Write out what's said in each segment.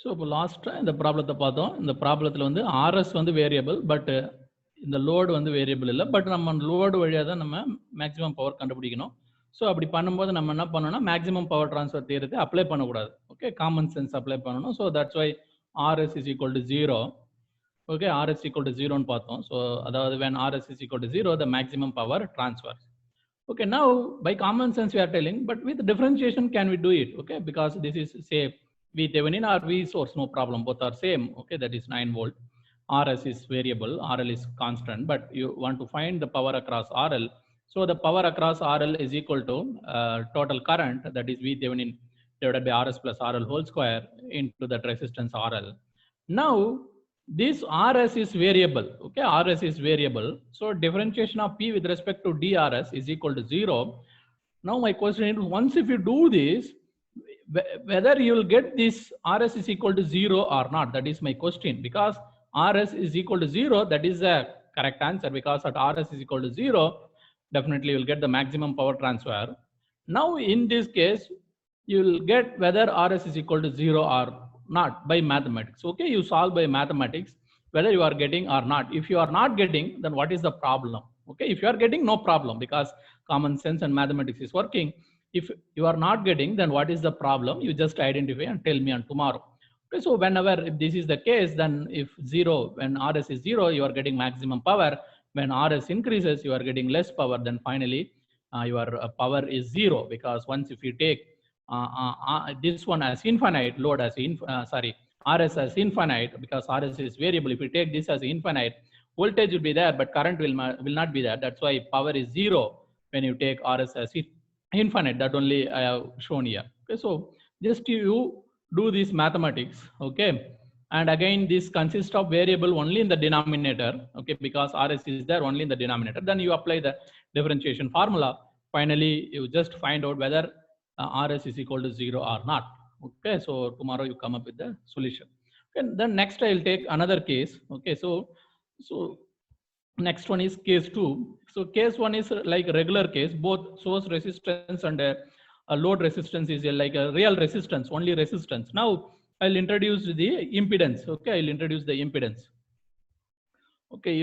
So இப்போ லாஸ்ட்டாக இந்த ப்ராப்ளத்தை பார்த்தோம். இந்த ப்ராப்ளத்தில் வந்து ஆர்எஸ் வந்து வேரியபிள், பட் இந்த லோடு வந்து வேரியபிள் இல்லை. பட் நம்ம லோடு வழியாக தான் நம்ம மேக்ஸிமம் பவர் கண்டுபிடிக்கணும். ஸோ அப்படி பண்ணும்போது நம்ம என்ன பண்ணணும்னா மேக்ஸிமம் பவர் ட்ரான்ஸ்ஃபர் தியரத்தை அப்ளை பண்ணக்கூடாது. ஓகே, காமன் சென்ஸ் அப்ளை பண்ணணும். So that's why RS is equal to 0. Okay, RS equal to 0ன்னு பார்த்தோம். ஸோ அதாவது when RS is equal to 0 the maximum power transfer. Okay, now by common sense we are telling, but with differentiation can we do it? Okay, because this is say V Thevenin or V source, no problem, both are same. Okay, that is 9 volt. RS is variable, RL is constant, but you want to find the power across RL. So the power across RL is equal to total current, that is V Thevenin divided by RS plus RL whole square into that resistance RL. Now this RS is variable. Okay, RS is variable. So differentiation of P with respect to DRS is equal to 0. Now my question is, once if you do this, whether you will get this RS is equal to 0 or not, that is my question. Because RS is equal to 0, that is the correct answer, because at RS is equal to 0, definitely you will get the maximum power transfer. Now in this case, you will get whether RS is equal to 0 or not by mathematics. Okay, you solve by mathematics whether you are getting or not. If you are not getting, then what is the problem? Okay, if you are getting, no problem, because common sense and mathematics is working. If you are not getting, then what is the problem? You just identify and tell me on tomorrow. Okay, so whenever if this is the case, then if 0, when RS is 0, you are getting maximum power. When RS increases, you are getting less power. Then finally your power is 0, because once if you take this one as infinite, load as RS as infinite, because RS is variable. If you take this as infinite, voltage will be there, but current will not be there. That's why power is 0 when you take RS as infinite. That only I have shown here. Okay, so just you do this mathematics. Okay, and again this consists of variable only in the denominator. Okay, because RS is there only in the denominator. Then you apply the differentiation formula. Finally, you just find out whether RS is equal to 0 or not. Okay, so tomorrow you come up with the solution. Okay, then next I will take another case. Okay, so next one is case 2. So case 1 is like a regular case. Both source resistance and a load resistance is like a real resistance, only resistance. Now I'll introduce the impedance. Okay, I'll introduce the impedance. Okay,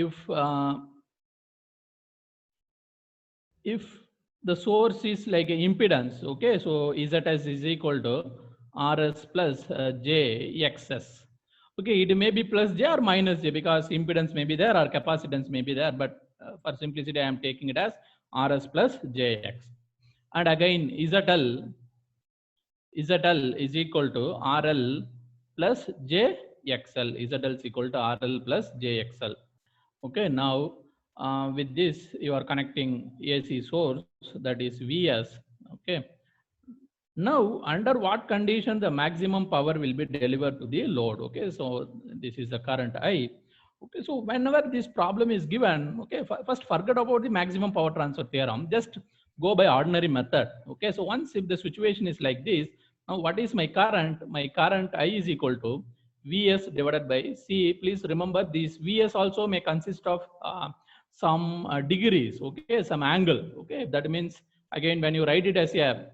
if the source is like an impedance, okay, so ZS is equal to RS plus JXS. Okay, it may be plus J or minus J, because impedance may be there or capacitance may be there, but for simplicity I am taking it as RS plus JX. And again ZL is equal to RL plus JXL. ZL is equal to RL plus JXL. Okay, now with this you are connecting AC source, that is Vs. Okay, now under what condition the maximum power will be delivered to the load? Okay, so this is the current I. Okay, so whenever this problem is given, okay, first forget about the maximum power transfer theorem, just go by ordinary method. Okay, so once if the situation is like this, now what is my current? My current I is equal to Vs divided by C. Please remember this Vs also may consist of some degrees, okay, some angle. Okay, that means again when you write it as a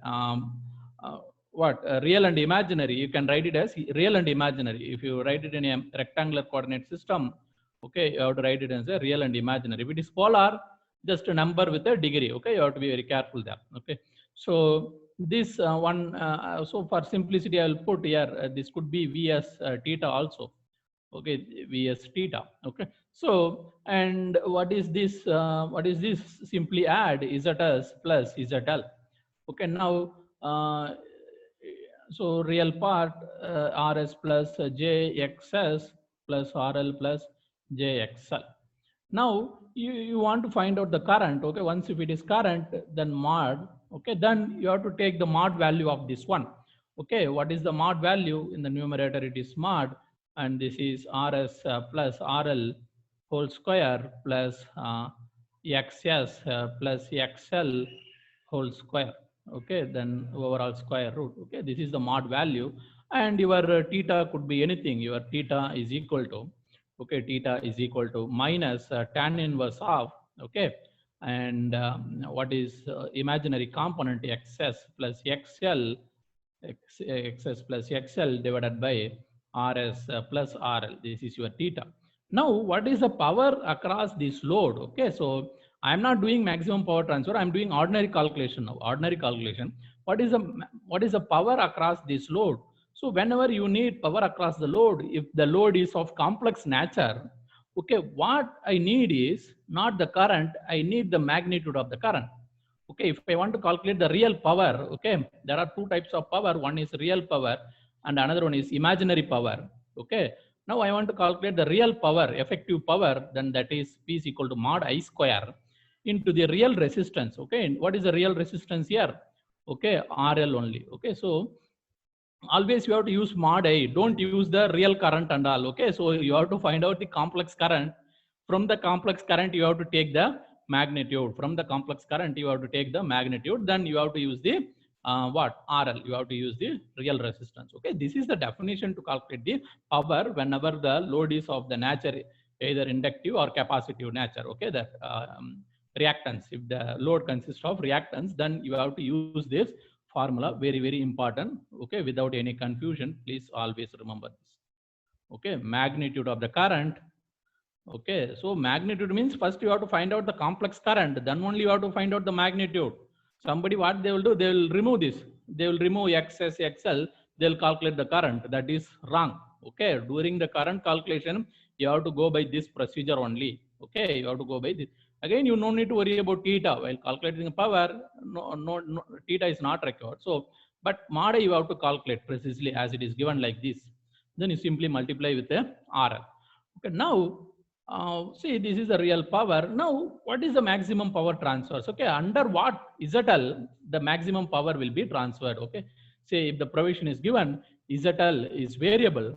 real and imaginary, you can write it as real and imaginary. If you write it in a rectangular coordinate system, okay, you have to write it as a real and imaginary. If it is polar, just a number with a degree. Okay, you have to be very careful there. Okay, so this one, so for simplicity I will put here this could be Vs theta also. Okay, Vs theta. Okay, so and what is this simply add ZS plus ZL. Okay, now so real part RS plus JXS plus RL plus JXL. Now you want to find out the current. Okay, once if it is current, then mod. Okay, then you have to take the mod value of this one. Okay, what is the mod value? In the numerator it is mod, and this is RS plus RL whole square plus XS plus XL whole square. Okay, then overall square root. Okay, this is the mod value, and your theta could be anything. Your theta is equal to, okay, theta is equal to minus tan inverse of, okay, and what is imaginary component XS plus XL XS plus XL divided by RS plus RL. This is your theta. Now, what is the power across this load? Okay, so I'm not doing maximum power transfer. I'm doing ordinary calculation now. Ordinary calculation. What is the power across this load? So whenever you need power across the load, if the load is of complex nature, okay, what I need is not the current. I need the magnitude of the current. Okay, if I want to calculate the real power, okay, there are two types of power. One is real power and another one is imaginary power. Okay, now I want to calculate the real power, effective power, then that is P is equal to mod I square into the real resistance. Okay, what is the real resistance here? Okay, RL only. Okay, so always you have to use mod I, don't use the real current and all. Okay, so you have to find out the complex current. From the complex current, you have to take the magnitude. From the complex current, you have to take the magnitude. Then you have to use the what? RL. You have to use the real resistance. Okay, this is the definition to calculate the power whenever the load is of the nature, either inductive or capacitive nature. Okay, that reactance. If the load consists of reactance, then you have to use this formula. Very, very important. Okay, without any confusion, please always remember this. Okay, magnitude of the current. Okay, so magnitude means first you have to find out the complex current, then only you have to find out the magnitude. Somebody, what they will do, they will remove this. They will remove XS, XL, they'll calculate the current. That is wrong. Okay, during the current calculation, you have to go by this procedure only. Okay, you have to go by this. Again, you no need to worry about theta. While calculating the power, no, theta is not required. So, but mod I you have to calculate precisely as it is given like this. Then you simply multiply with the RL. Okay, now, see, this is the real power. Now, what is the maximum power transfers? Okay, under what ZL, the maximum power will be transferred. Okay, say if the provision is given, ZL is variable.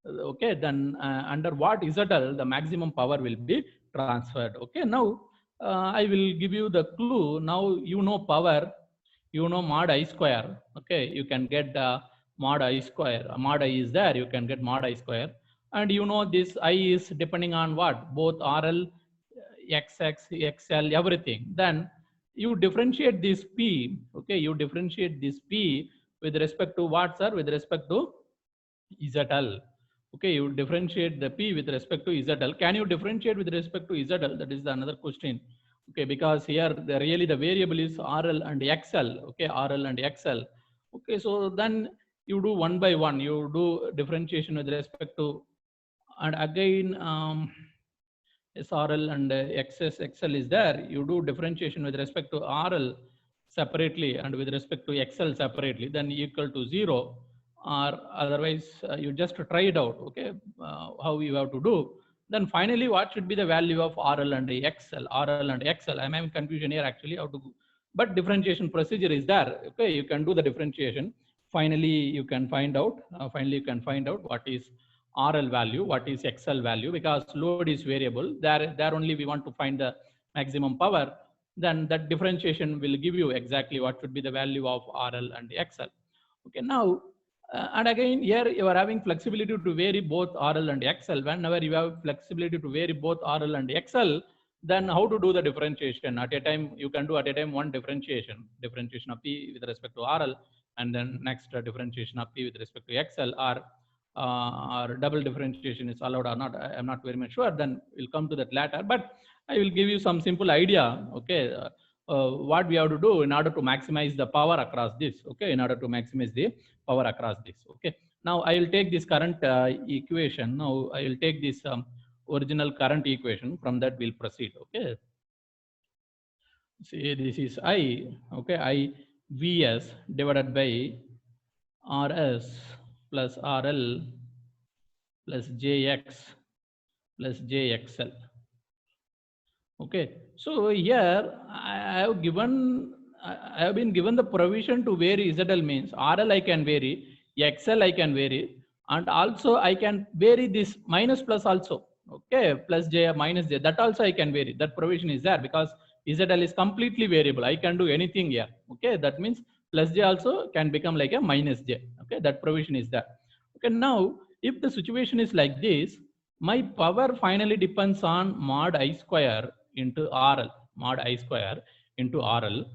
Okay, then under what ZL, the maximum power will be transferred. Okay, now I will give you the clue. Now you know power, you know mod I square. Okay, you can get mod I square. Mod I is there, you can get mod I square. And you know this I is depending on what? Both RL, XX, XL, everything. Then you differentiate this P. Okay, you differentiate this P with respect to what, sir? With respect to ZL. Okay, you differentiate the P with respect to ZL. Can you differentiate with respect to ZL? That is the another question. Okay, because here really the variable is RL and XL. Okay, RL and XL. Okay, so then you do one by one. You do differentiation with respect to, and again SRL and XS, XL is there. You do differentiation with respect to RL separately and with respect to XL separately, then equal to 0, or otherwise you just try it out. Okay, how you have to do. Then finally, what should be the value of RL and XL? RL and XL. I'm having confusion here actually how to go. But differentiation procedure is there. Okay, you can do the differentiation. Finally, you can find out. What is RL value, what is XL value, because load is variable. There only we want to find the maximum power. Then that differentiation will give you exactly what should be the value of RL and XL. Okay, now, and again, here you are having flexibility to vary both RL and XL. Whenever you have flexibility to vary both RL and XL, then how to do the differentiation? At a time, you can do at a time one differentiation of P with respect to RL, and then next differentiation of P with respect to XL, or double differentiation is allowed or not. I'm not very much sure. Then we'll come to that later. But I will give you some simple idea. Okay, what we have to do in order to maximize the power across this. Okay, in order to maximize the power across this. Okay, now I will take this current equation. Now I will take this original current equation. From that we'll proceed. Okay, see, this is I. Okay, I Vs divided by Rs plus RL plus JX plus JXL. Okay, so here I have been given the provision to vary ZL, means RL I can vary, XL I can vary, and also I can vary this minus plus also. Okay, plus J minus J, that also I can vary. That provision is there because ZL is completely variable. I can do anything here. Okay, that means plus J also can become like a minus J. Okay, that provision is there. Okay, now if the situation is like this, my power finally depends on mod I square into RL, mod I square into RL.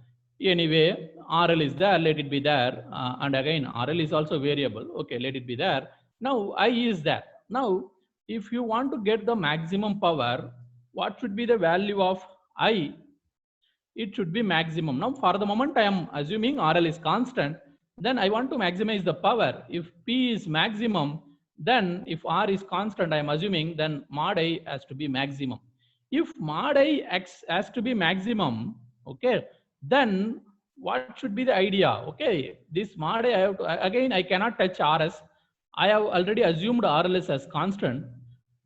Anyway, RL is there, let it be there. And again, RL is also variable. Okay, let it be there. Now I is there. Now, if you want to get the maximum power, what should be the value of I? It should be maximum. Now, for the moment, I am assuming RL is constant. Then I want to maximize the power. If P is maximum, then if R is constant, I am assuming then mod I has to be maximum. If mod I X has to be maximum, okay, then what should be the idea? Okay, this mod I have to, again, I cannot touch RS. I have already assumed RLS as constant.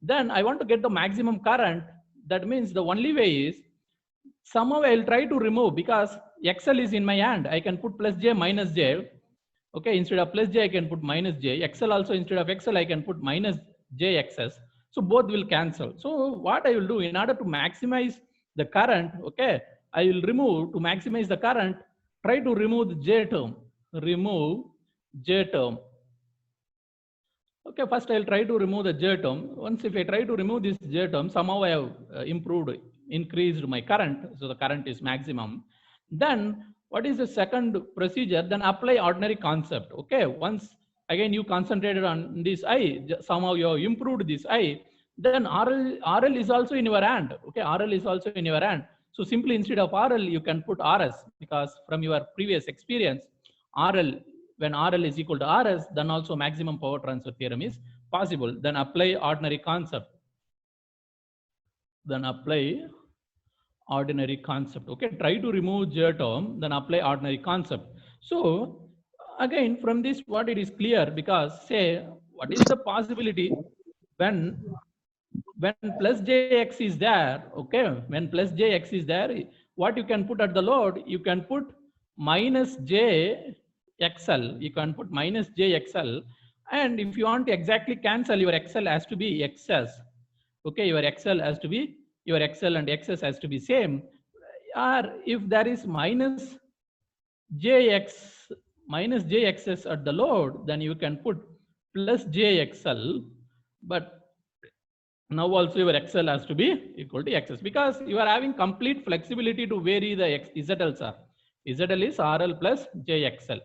Then I want to get the maximum current. That means the only way is somehow I'll try to remove, because XL is in my hand. I can put plus J minus J. Okay, instead of plus J, I can put minus J. XL also, instead of XL, I can put minus J XS. So both will cancel. So what I will do in order to maximize the current, okay, I will remove, to maximize the current, try to remove the J term. Remove J term. Okay, first I'll try to remove the J term. Once if I try to remove this J term, somehow I have increased my current. So the current is maximum. Then what is the second procedure? Then apply ordinary concept. Okay, once again you concentrated on this I, somehow you have improved this I, then RL is also in your hand. Okay, RL is also in your hand. So simply instead of RL, you can put RS, because from your previous experience, RL, when RL is equal to RS, then also maximum power transfer theorem is possible. Then apply ordinary concept. Then apply ordinary concept. Okay, try to remove J term, then apply ordinary concept. So again, from this, what it is clear, because say, what is the possibility when plus Jx is there? Okay, when plus Jx is there, what you can put at the load? You can put minus J XL. You can put minus J XL, and if you want to exactly cancel, your XL has to be XS. Okay, your XL has to be, your XL and XS has to be same. Or if there is minus JXS at the load, then you can put plus JXL. But now also your XL has to be equal to XS, because you are having complete flexibility to vary the ZLs are. ZL is RL plus JXL.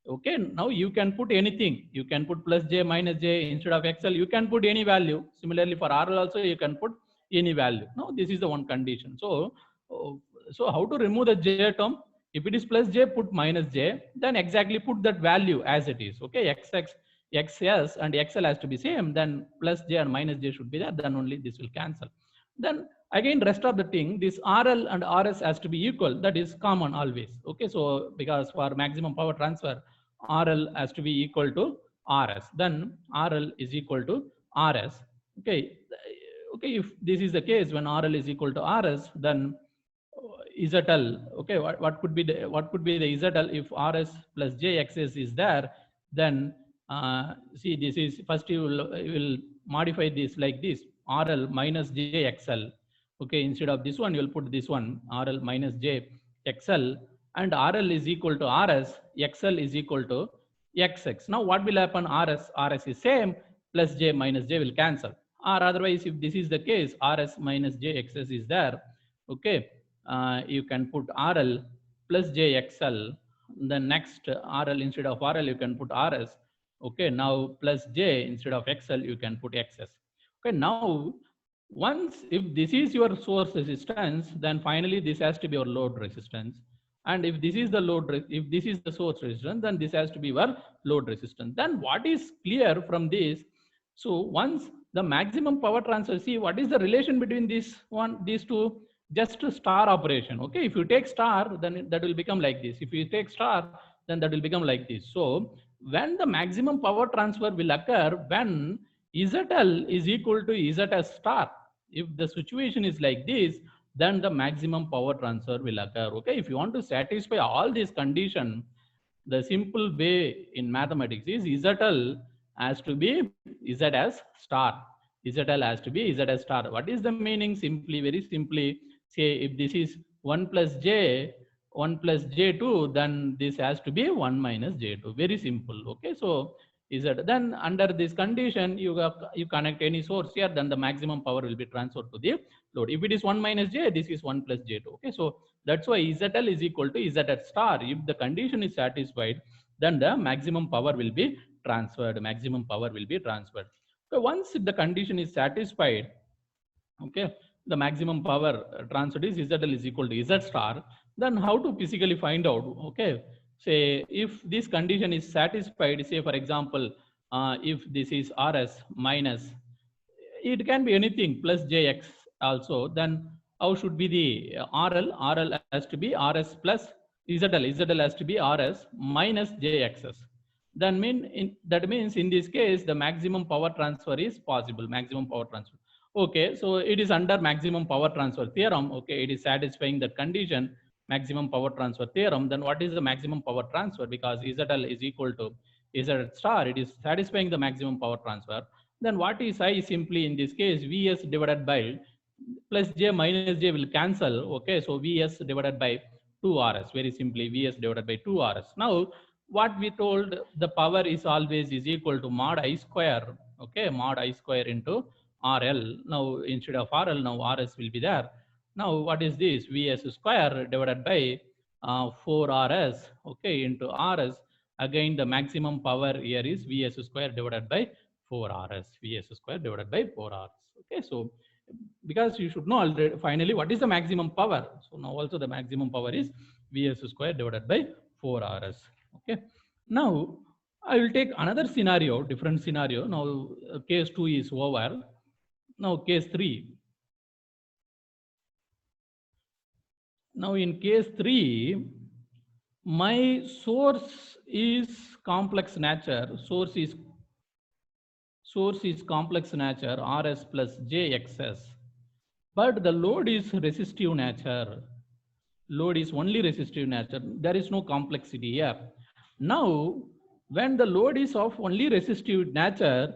Okay, now you can put anything. You can put plus J minus J instead of XL. You can put any value. Similarly for RL also, you can put any value. Now this is the one condition. So how to remove the J term? If it is plus J, put minus J. Then exactly put that value as it is. Okay, XX, XS and XL has to be same. Then plus J and minus J should be there. Then only this will cancel. Then again, rest of the thing, this RL and RS has to be equal. That is common always. Okay, so because for maximum power transfer, RL has to be equal to RS. Then RL is equal to RS. Okay, if this is the case, when RL is equal to RS, then ZL. Okay, what could be the ZL if RS plus JXS is there? Then see, this is first you will modify this like this: RL minus JXL. Okay, instead of this one, you will put this one, RL minus JXL, and RL is equal to RS, XL is equal to XX. Now what will happen? RS is same, plus J minus J will cancel. Or otherwise, if this is the case, RS minus JXS is there. Okay, you can put RL plus JXL. Then next RL instead of RL, you can put RS. Okay, now plus J instead of XL, you can put XS. Okay, now once if this is your source resistance, then finally this has to be your load resistance. And if this is the if this is the source resistance, then this has to be your load resistance. Then what is clear from this? So once the maximum power transfer, see what is the relation between these two? Just a star operation. Okay, if you take star, then that will become like this. If you take star, then that will become like this. So when the maximum power transfer will occur, when ZL is equal to ZS star. If the situation is like this, then the maximum power transfer will occur. Okay, if you want to satisfy all these conditions, the simple way in mathematics is ZL has to be ZS star. ZL has to be ZS star. What is the meaning? Simply, very simply, say if this is 1 plus J2, then this has to be 1 minus J2. Very simple. Okay, so Z. Then under this condition, you connect any source here, then the maximum power will be transferred to the load. If it is 1 minus J, this is 1 plus J2. Okay, so that's why ZL is equal to ZL star. If the condition is satisfied, then the maximum power will be transferred. Maximum power will be transferred. So once the condition is satisfied, okay, the maximum power transferred is ZL is equal to Z star. Then how to physically find out? Okay, say if this condition is satisfied, say for example, if this is RS minus, it can be anything plus JX also, then how should be the RL? RL has to be RS plus ZL. ZL has to be RS minus JXS. Then that means in this case, the maximum power transfer is possible. Maximum power transfer. Okay, so it is under maximum power transfer theorem. Okay, it is satisfying that condition, maximum power transfer theorem. Then what is the maximum power transfer? Because ZL is equal to Z star, it is satisfying the maximum power transfer. Then what is I? Simply in this case, Vs divided by plus J minus J will cancel. Okay, so Vs divided by 2Rs. Very simply, Vs divided by 2Rs. Now, what we told, the power is always is equal to mod I square. Okay, mod I square into RL. Now, instead of RL, now RS will be there. Now, what is this? Vs square divided by 4Rs. Okay, into Rs. Again, the maximum power here is Vs square divided by 4Rs. Vs square divided by 4Rs. Okay, so because you should know already finally what is the maximum power. So now also the maximum power is Vs square divided by 4Rs. Okay. Now I will take another scenario, different scenario. Now case 2 is over. Now case 3. Now in case 3, my source is complex nature. Source is complex nature, Rs plus JXS. But the load is resistive nature. Load is only resistive nature. There is no complexity here. Now, when the load is of only resistive nature,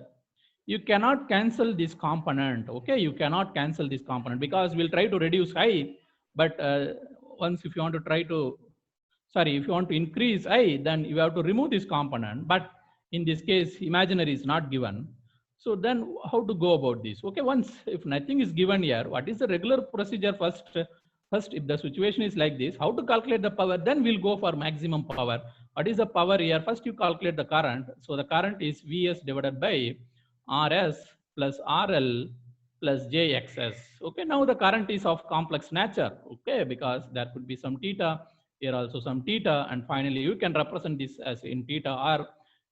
you cannot cancel this component. Okay, you cannot cancel this component because we'll try to reduce I. But once if you want to try to, if you want to increase I, then you have to remove this component. But in this case, imaginary is not given. So then how to go about this? Okay, once if nothing is given here, what is the regular procedure first? First, if the situation is like this, how to calculate the power? Then we'll go for maximum power. What is the power here? First, you calculate the current. So the current is Vs divided by Rs plus RL plus JXS. Okay, now the current is of complex nature. Okay, because there could be some theta, here also some theta, and finally you can represent this as in theta, or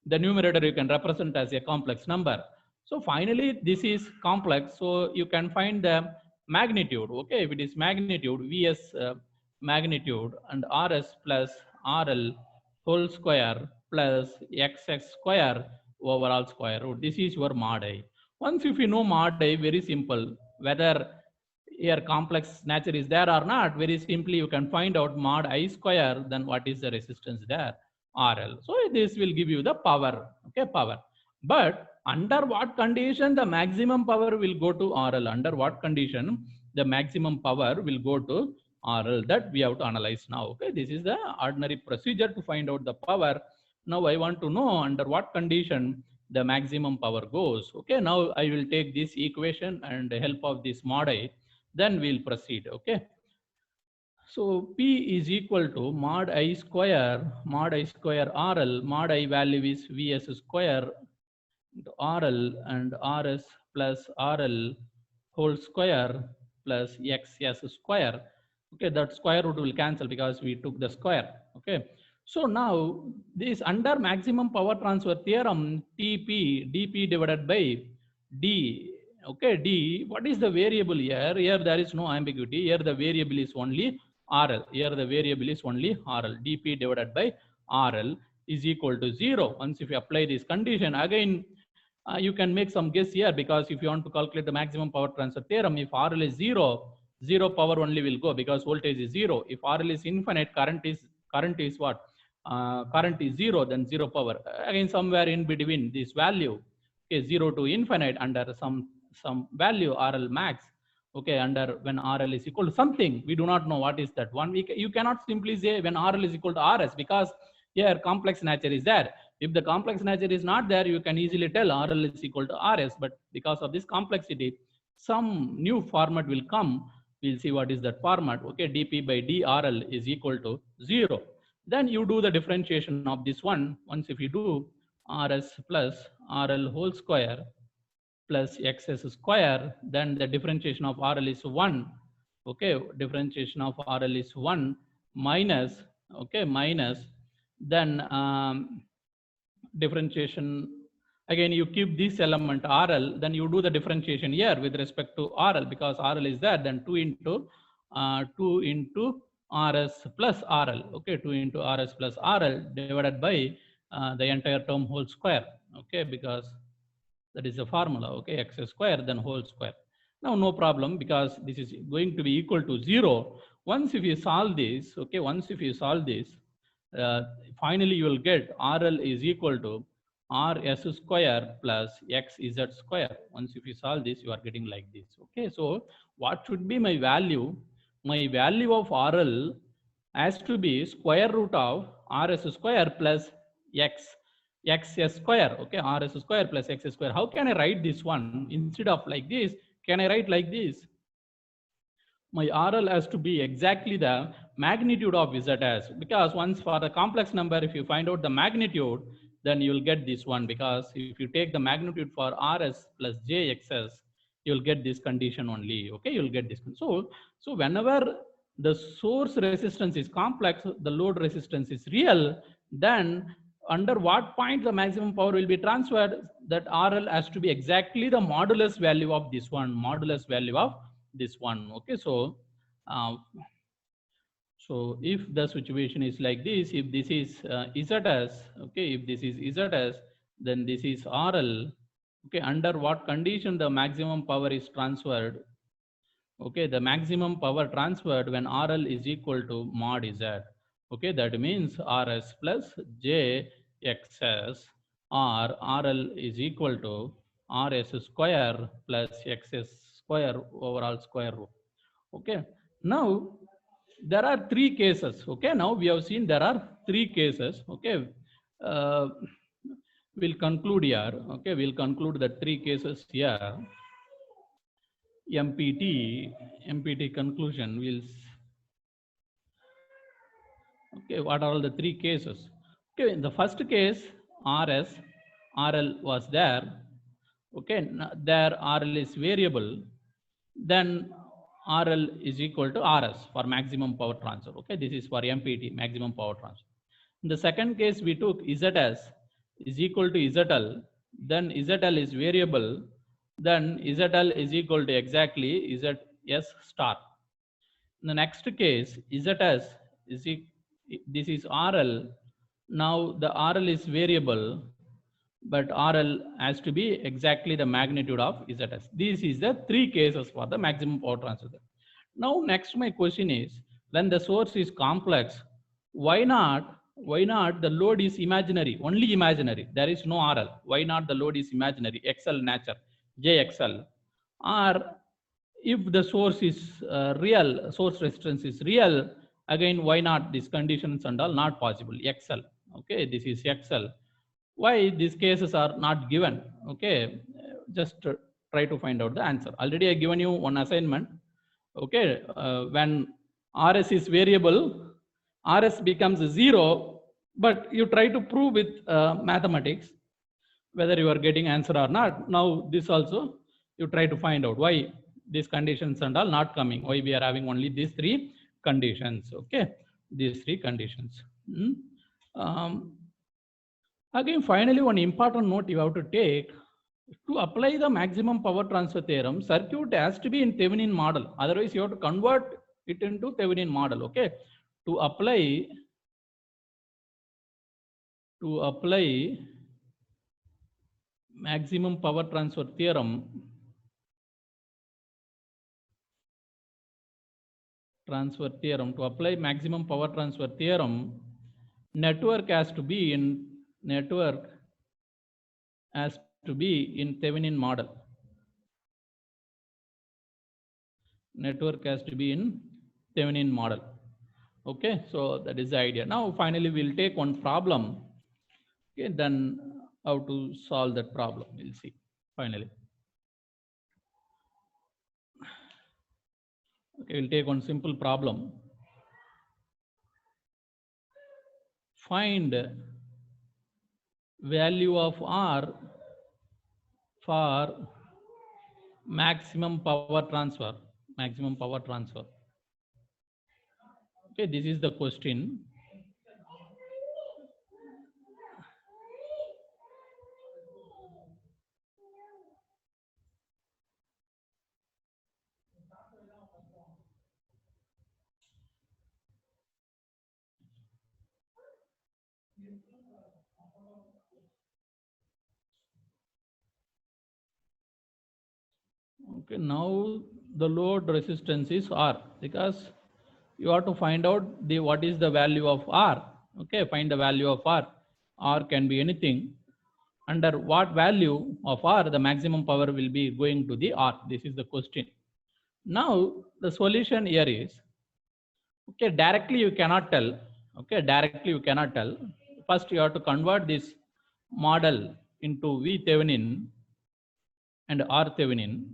the numerator you can represent as a complex number. So finally, this is complex. So you can find the magnitude. Okay, if it is magnitude, Vs magnitude and Rs plus RL whole square plus XX square overall square root. This is your mod I. Once if you know mod I, very simple, whether here complex nature is there or not, very simply you can find out mod I square, then what is the resistance there? RL. So this will give you the power. Okay, power. But under what condition the maximum power will go to RL? Under what condition the maximum power will go to RL? That we have to analyze now. Okay, this is the ordinary procedure to find out the power. Now I want to know under what condition the maximum power goes. Okay, now I will take this equation and the help of this mod I, then we'll proceed. Okay. So P is equal to mod I square RL. Mod I value is Vs square RL and Rs plus RL whole square plus XS square. Okay, that square root will cancel because we took the square. Okay, so now this under maximum power transfer theorem, TP dP divided by D. Okay, D, what is the variable here? Here there is no ambiguity. Here the variable is only RL. Here the variable is only RL. dP divided by RL is equal to 0. Once if you apply this condition, again you can make some guess here, because if you want to calculate the maximum power transfer theorem, if RL is 0, 0 power only will go because voltage is 0. If RL is infinite, current is what? Current is 0, then 0 power. Again, somewhere in between this value, okay, 0 to infinite under some value RL max. Okay, under when RL is equal to something, we do not know what is that one. You cannot simply say when RL is equal to RS, because here complex nature is there. If the complex nature is not there, you can easily tell RL is equal to RS, but because of this complexity, some new format will come. We'll see what is that format. Okay, dP by dRL is equal to 0. Then you do the differentiation of this one. Once if you do RS plus RL whole square plus XS square, then the differentiation of RL is 1. Okay, differentiation of RL is 1 minus, okay, minus, then differentiation, again you keep this element RL, then you do the differentiation here with respect to RL, because RL is there, then 2 into RS plus RL, okay, 2 into RS plus RL divided by the entire term whole square, okay, because that is the formula, okay, x square then whole square. Now no problem, because this is going to be equal to 0. Once if you solve this, okay, once if you solve this, finally you will get RL is equal to RS square plus XZ square. Once if you solve this, you are getting like this, okay. So what should be my value? My value of RL has to be square root of RS square plus XS square, okay, RS square plus X square. How can I write this one? Instead of like this, can I write like this? My RL has to be exactly the magnitude of ZS, because once for the complex number, if you find out the magnitude, then you will get this one, because if you take the magnitude for RS plus JXS, you will get this condition only, okay, you will get this. So whenever the source resistance is complex, the load resistance is real, then under what point the maximum power will be transferred, that RL has to be exactly the modulus value of this one, modulus value of this one, okay. So so if the situation is like this, if this is ZS, okay, if this is ZS, then this is RL, okay. Under what condition the maximum power is transferred? Okay, the maximum power transferred when RL is equal to mod Z. Okay, that means RS plus JXS, or RL is equal to RS square plus XS square overall square root. Okay, now there are 3 cases. Okay, now we have seen there are 3 cases. Okay, we'll conclude here. Okay, we'll conclude the 3 cases here. MPT conclusion will. Okay, what are all the 3 cases? Okay, in the first case, RL was there. Okay, there RL is variable. Then RL is equal to RS for maximum power transfer. Okay, this is for MPT, maximum power transfer. In the second case, we took ZS is equal to ZL. Then ZL is variable. Then ZL is equal to exactly ZS star. In the next case, ZS is this is RL. Now the RL is variable, but RL has to be exactly the magnitude of ZS. This is the 3 cases for the maximum power transfer. Now next my question is, when the source is complex, why not the load is imaginary, only imaginary, there is no RL? Why not the load is imaginary, XL nature, JXL? Or if the source is real, source resistance is real, again why not these conditions and all not possible, XL? Okay, this is XL. Why these cases are not given? Okay, just try to find out the answer. Already I given you one assignment. Okay, when RS is variable, RS becomes 0, but you try to prove with mathematics whether you are getting answer or not. Now this also you try to find out why these conditions and all not coming, why we are having only these 3 conditions. Okay, these 3 conditions. Again, finally, one important note you have to take: to apply the maximum power transfer theorem, circuit has to be in Thevenin model. Otherwise, you have to convert it into Thevenin model. Okay, to apply maximum power transfer theorem, to apply maximum power transfer theorem, network has to be in Thevenin model. Network has to be in Thevenin model. Okay, so that is the idea. Now finally we'll take one problem. Okay, then how to solve that problem, we'll see finally. Okay, we'll take one simple problem. Find value of R for maximum power transfer. Maximum power transfer. Okay, this is the question. Okay, now the load resistance is R, because you have to find out the what is the value of R. Okay, find the value of R. R can be anything. Under what value of R the maximum power will be going to the R? This is the question. Now the solution here is, okay, directly you cannot tell. Okay, directly you cannot tell. First you have to convert this model into V Thevenin and R Thevenin.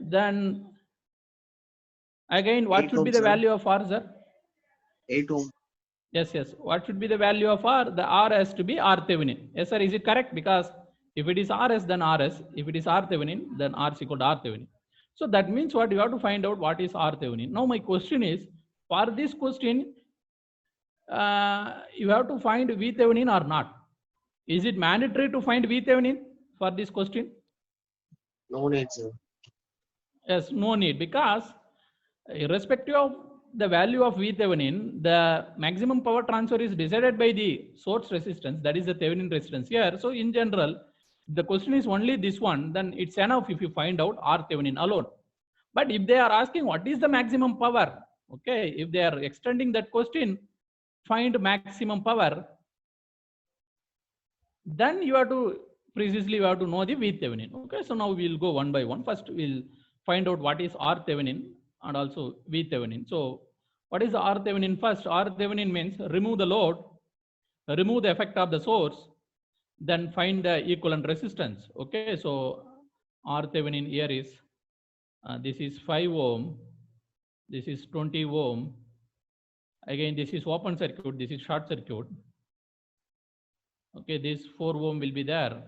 Then again, what should be the value of R, sir? 8 ohm. Yes, yes. What should be the value of R? The R has to be R Thevenin. Yes, sir. Is it correct? Because if it is RS, then RS. If it is R Thevenin, then R is equal to R Thevenin. So that means what you have to find out what is R Thevenin. Now my question is, for this question, you have to find V Thevenin or not? Is it mandatory to find V Thevenin for this question? No need, sir. Yes, no need, because irrespective of the value of V Thevenin, the maximum power transfer is decided by the source resistance, that is the Thevenin resistance here. So in general, the question is only this one, then it's enough if you find out R Thevenin alone. But if they are asking what is the maximum power, okay, if they are extending that question, find maximum power, then you have to precisely you have to know the V Thevenin. Okay, so now we'll go one by one. First we'll find out what is R Thevenin and also V Thevenin. So what is R Thevenin first? R Thevenin means remove the load, remove the effect of the source, then find the equivalent resistance. Okay, so R Thevenin here is this is 5 ohm, this is 20 ohm. Again, this is open circuit, this is short circuit. Okay, this 4 ohm will be there.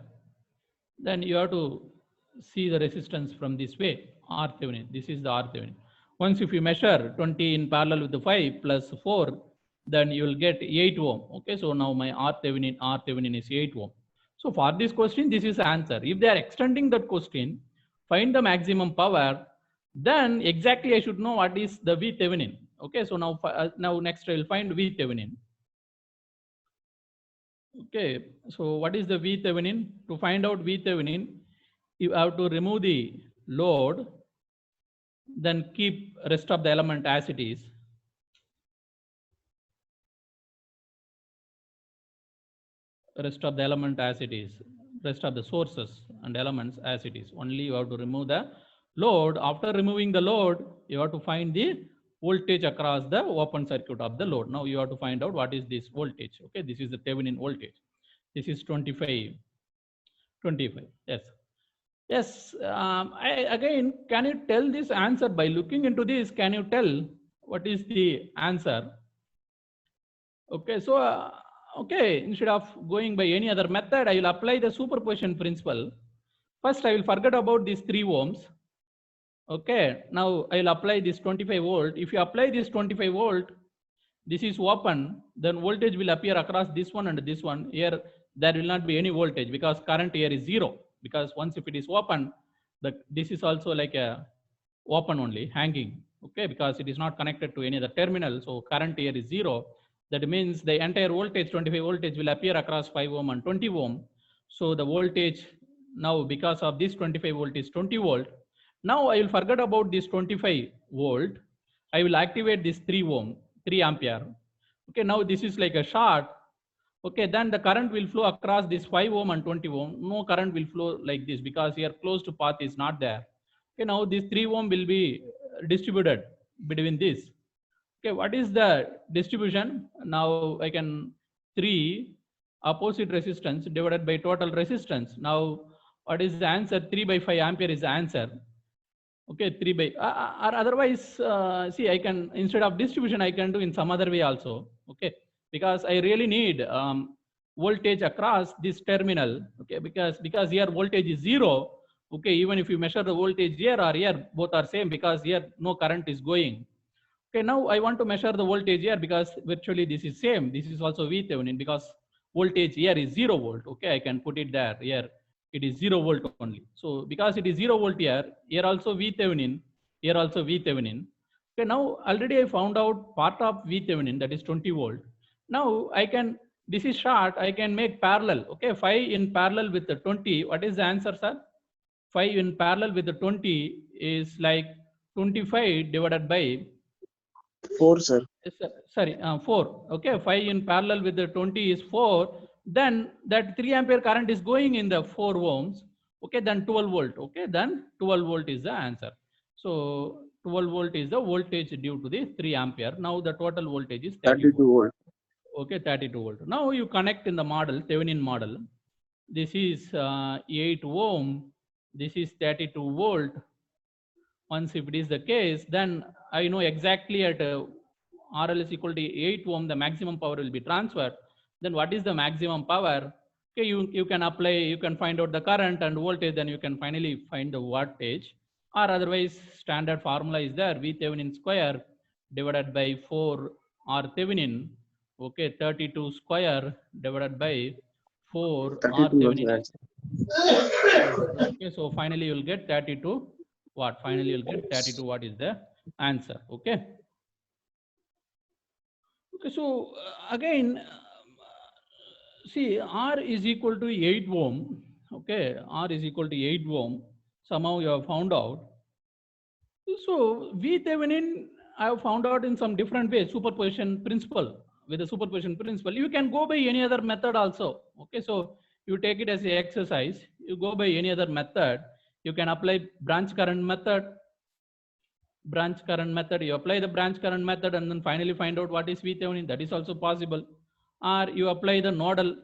Then you have to see the resistance from this way, R Thevenin. This is the R Thevenin. Once if you measure 20 in parallel with the 5 plus 4, then you will get 8 ohm. Okay, so now my R Thevenin is 8 ohm. So for this question, this is the answer. If they are extending that question, find the maximum power, then exactly I should know what is the V Thevenin. Okay, so now next I will find V Thevenin. Okay, so what is the V Thevenin? To find out V Thevenin, you have to remove the load, then keep rest of the element as it is. Rest of the element as it is. Rest of the sources and elements as it is. Only you have to remove the load. After removing the load, you have to find the voltage across the open circuit of the load. Now you have to find out what is this voltage. Okay, this is the Thevenin voltage. This is 25. Yes. Yes. Again, can you tell this answer by looking into this? Can you tell what is the answer? Okay. So, okay, instead of going by any other method, I will apply the superposition principle. First, I will forget about these 3 ohms. Okay. Now I will apply this 25 volt. If you apply this 25 volt, this is open, then voltage will appear across this one and this one. Here, there will not be any voltage because current here is 0. Because once if it is open, this is also like a open only, hanging. Okay, because it is not connected to any other terminal. So current here is 0. That means the entire voltage, 25 voltage, will appear across 5 ohm and 20 ohm. So the voltage now, because of this 25 volt is 20 volt. Now I will forget about this 25 volt. I will activate this 3 ohm, 3 ampere. Okay, now this is like a short. Okay, then the current will flow across this 5 ohm and 20 ohm. No current will flow like this because here closed path is not there. Okay, now this 3 ohm will be distributed between this. Okay, what is the distribution? Now I can 3 opposite resistance divided by total resistance. Now, what is the answer? 3 by 5 ampere is the answer. Okay, 3 by, or otherwise, see, I can, instead of distribution, I can do in some other way also. Okay, because I really need voltage across this terminal. Okay, because here voltage is 0. Okay, even if you measure the voltage here or here, both are same because here no current is going. Okay, now I want to measure the voltage here because virtually this is same. This is also VThevenin because voltage here is 0 volt. Okay, I can put it there. Here it is 0 volt only. So because it is 0 volt here also VThevenin, here also VThevenin. Okay, now already I found out part of VThevenin, that is 20 volt. Now I can, this is short, I can make parallel. Okay, 5 in parallel with the 20. What is the answer, sir? 5 in parallel with the 20 is like 25 divided by 4, sir. sorry, 4. Okay, 5 in parallel with the 20 is 4. Then that 3 ampere current is going in the 4 ohms. Okay, then 12 volt. Okay, then 12 volt is the answer. So 12 volt is the voltage due to the 3 ampere. Now the total voltage is 32 volt. Okay, 32 volt. Now you connect in the model, Thevenin model. This is 8 ohm. This is 32 volt. Once if it is the case, then I know exactly at RL is equal to 8 ohm, the maximum power will be transferred. Then what is the maximum power? Okay, you can apply, you can find out the current and voltage, then you can finally find the wattage. Or otherwise, standard formula is there, V Thevenin square divided by 4 R Thevenin. Okay, 32 square divided by 4 R 32 was Thevenin. the answer. Okay, so finally you will get 32 watt. Finally you'll get 32 watt is the answer. Okay. Okay, so again, see, R is equal to 8 ohm. Okay, R is equal to 8 ohm. Somehow you have found out. So VThevenin, I have found out in some different ways, superposition principle. With the superposition principle, you can go by any other method also. Okay, so you take it as an exercise. You go by any other method. You can apply branch current method. You apply the branch current method and then finally find out what is VThevenin. That is also possible. Or you apply the nodal.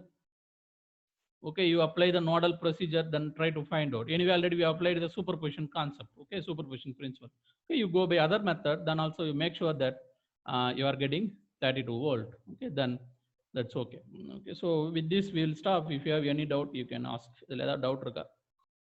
Okay, you apply the nodal procedure, then try to find out. Anyway, already we applied the superposition concept. Okay, superposition principle. Okay, you go by other method, then also you make sure that you are getting 32 volt. Okay, then that's okay. Okay, so with this we'll stop. If you have any doubt, you can ask. Doubt